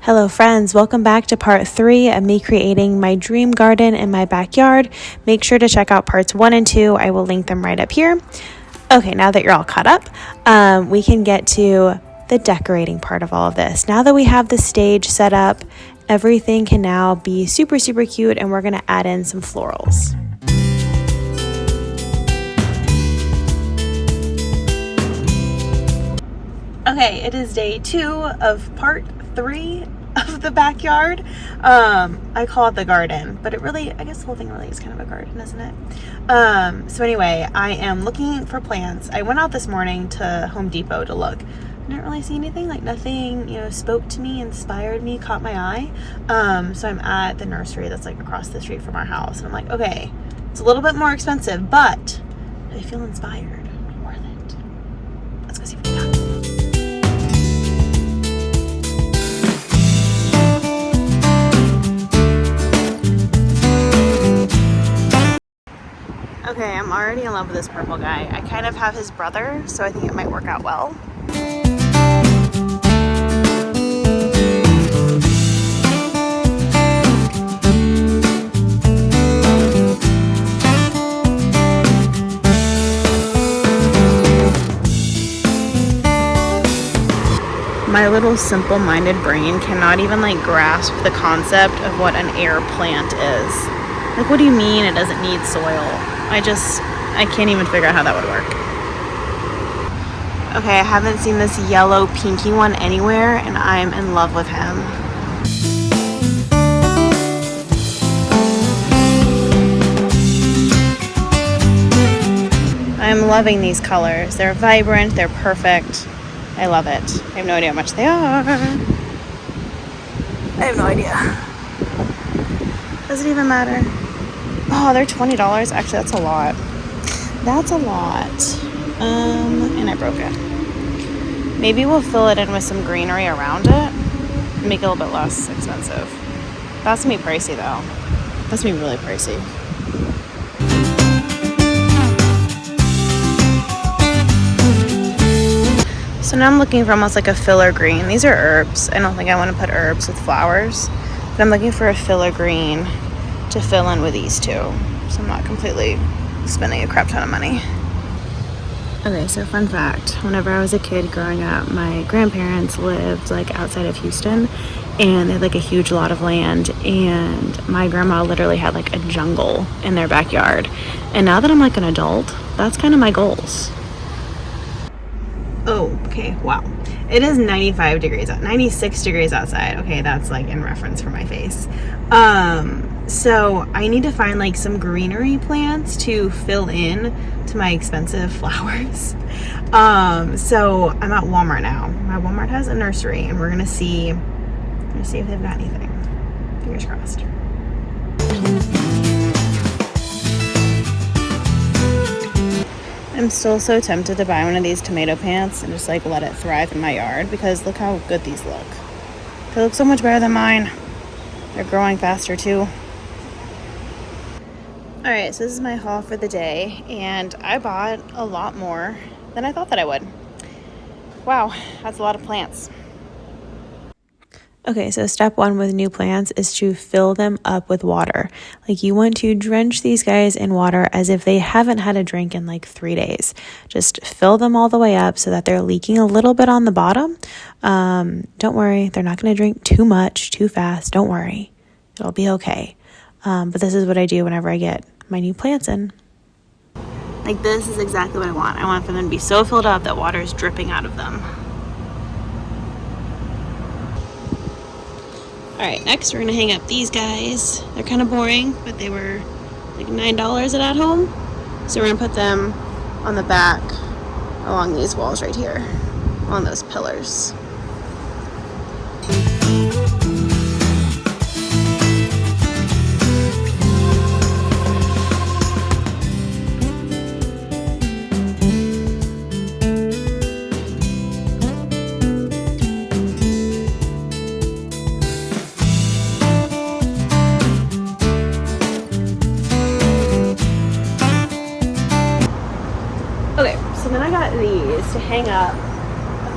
Hello friends, welcome back to part 3 of me creating my dream garden in my backyard. Make sure to check out parts 1 and 2. I will link them right up here. Okay, now that you're all caught up, we can get to the decorating part of all of this. Now that we have the stage set up, everything can now be super cute, and we're gonna add in some florals. Okay, it is day 2 of part 3 of the backyard. I call it the garden, but it really, I guess the whole thing really is kind of a garden, isn't it? So anyway, I am looking for plants. I went out this morning to Home Depot to look. I didn't really see anything, like nothing, spoke to me, inspired me, caught my eye. So I'm at the nursery that's like across the street from our house. And I'm like, okay, it's a little bit more expensive, but I feel inspired. Worth it. Let's go see what we got. Okay, I'm already in love with this purple guy. I kind of have his brother, so I think it might work out well. My little simple-minded brain cannot even grasp the concept of what an air plant is. What do you mean it doesn't need soil? I can't even figure out how that would work. Okay, I haven't seen this yellow pinky one anywhere, and I'm in love with him. I'm loving these colors. They're vibrant, they're perfect. I love it. I have no idea how much they are. I have no idea. Does it even matter? Oh, they're $20. Actually, that's a lot. That's a lot. And I broke it. Maybe we'll fill it in with some greenery around it. Make it a little bit less expensive. That's gonna be pricey though. That's gonna be really pricey. So now I'm looking for almost like a filler green. These are herbs. I don't think I want to put herbs with flowers, but I'm looking for a filler green to fill in with these two, so I'm not completely spending a crap ton of money. Okay, so fun fact, whenever I was a kid growing up, my grandparents lived outside of Houston, and they had a huge lot of land, and my grandma literally had a jungle in their backyard. And now that I'm an adult, that's kind of my goals. Oh, okay, wow. It is 96 degrees outside. Okay, that's in reference for my face. So I need to find some greenery plants to fill in to my expensive flowers. So I'm at Walmart now. My Walmart has a nursery, and we're gonna see if they've got anything. Fingers crossed. I'm still so tempted to buy one of these tomato plants and just let it thrive in my yard, because look how good these look. They look so much better than mine. They're growing faster too. Alright, so this is my haul for the day, and I bought a lot more than I thought that I would. Wow, that's a lot of plants. Okay, so step 1 with new plants is to fill them up with water. You want to drench these guys in water as if they haven't had a drink in 3 days. Just fill them all the way up so that they're leaking a little bit on the bottom. Don't worry, they're not going to drink too much, too fast. Don't worry, it'll be okay. But this is what I do whenever I get my new plants in. This is exactly what I want. I want for them to be so filled up that water is dripping out of them. Alright, next we're going to hang up these guys. They're kind of boring, but they were $9 at Home. So we're going to put them on the back along these walls right here, along those pillars. Okay, so then I got these to hang up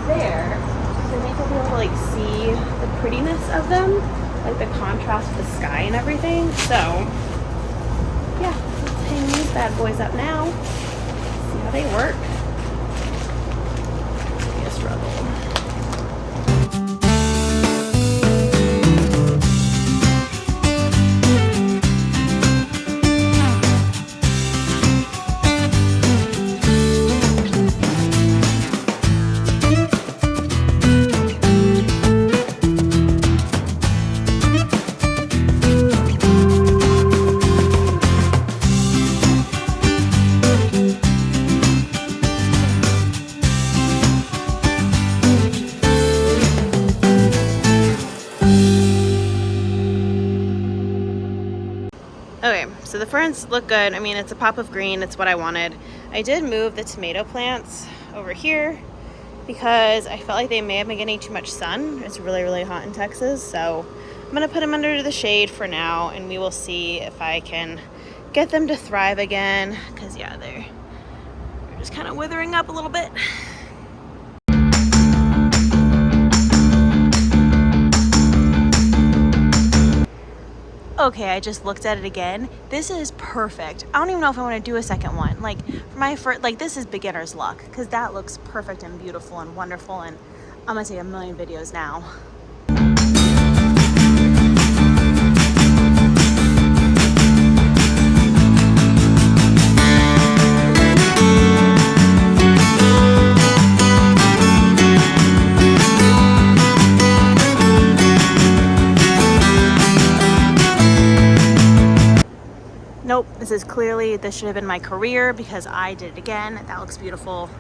there, so I think I'll be able to see the prettiness of them, like the contrast with the sky and everything. So yeah, let's hang these bad boys up now, see how they work. It's be a struggle. Okay, so the ferns look good. I mean, it's a pop of green. It's what I wanted. I did move the tomato plants over here because I felt like they may have been getting too much sun. It's really, really hot in Texas. So I'm gonna put them under the shade for now, and we will see if I can get them to thrive again. Cause yeah, they're just kind of withering up a little bit. Okay, I just looked at it again. This is perfect. I don't even know if I want to do a second one. Like for my first, like this is beginner's luck because that looks perfect and beautiful and wonderful, and I'm gonna take a million videos now. Nope, this should have been my career because I did it again. That looks beautiful.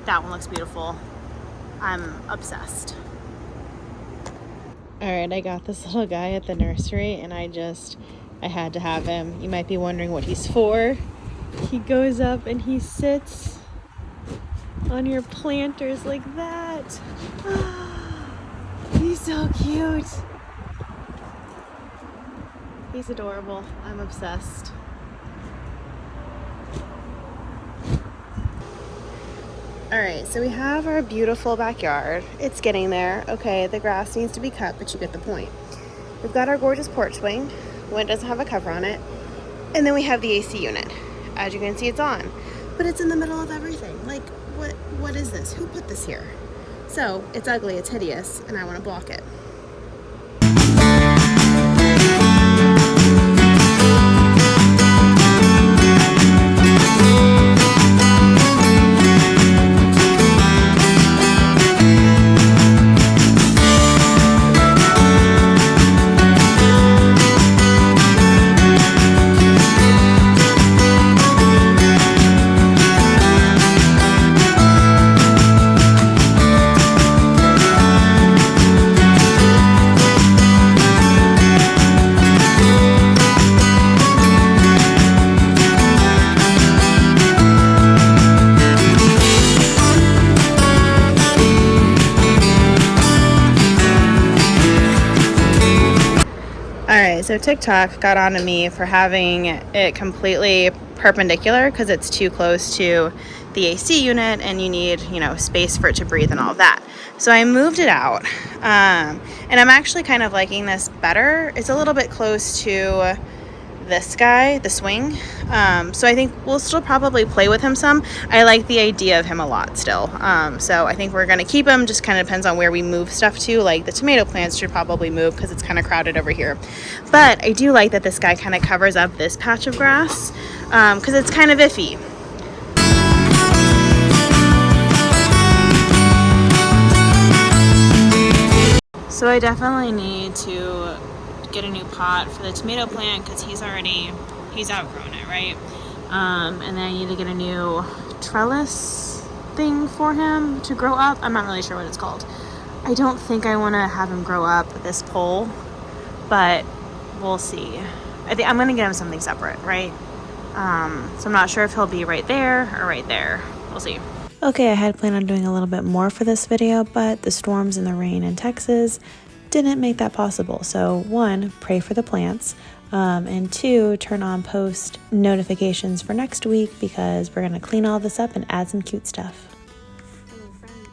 That one looks beautiful. I'm obsessed. All right, I got this little guy at the nursery and I had to have him. You might be wondering what he's for. He goes up and he sits on your planters like that. He's so cute. He's adorable. I'm obsessed. All right, so we have our beautiful backyard. It's getting there. Okay, the grass needs to be cut, but you get the point. We've got our gorgeous porch swing. One doesn't have a cover on it. And then we have the AC unit. As you can see, it's on, but it's in the middle of everything. Like, what is this? Who put this here? So it's ugly, it's hideous, and I want to block it. Alright, so TikTok got on to me for having it completely perpendicular because it's too close to the AC unit and you need, space for it to breathe and all of that. So I moved it out, and I'm actually kind of liking this better. It's a little bit close to this guy, the swing, so I think we'll still probably play with him some. I like the idea of him a lot still, so I think we're going to keep him. Just kind of depends on where we move stuff to. Like the tomato plants should probably move because it's kind of crowded over here, but I do like that this guy kind of covers up this patch of grass because it's kind of iffy. So I definitely need to get a new pot for the tomato plant because he's outgrown it, right? And then I need to get a new trellis thing for him to grow up. I'm not really sure what it's called. I don't think I want to have him grow up this pole, but we'll see. I think I'm going to get him something separate, right? So I'm not sure if he'll be right there or right there. We'll see. Okay, I had planned on doing a little bit more for this video, but the storms and the rain in Texas didn't make that possible. So 1, pray for the plants, and 2, turn on post notifications for next week because we're going to clean all this up and add some cute stuff.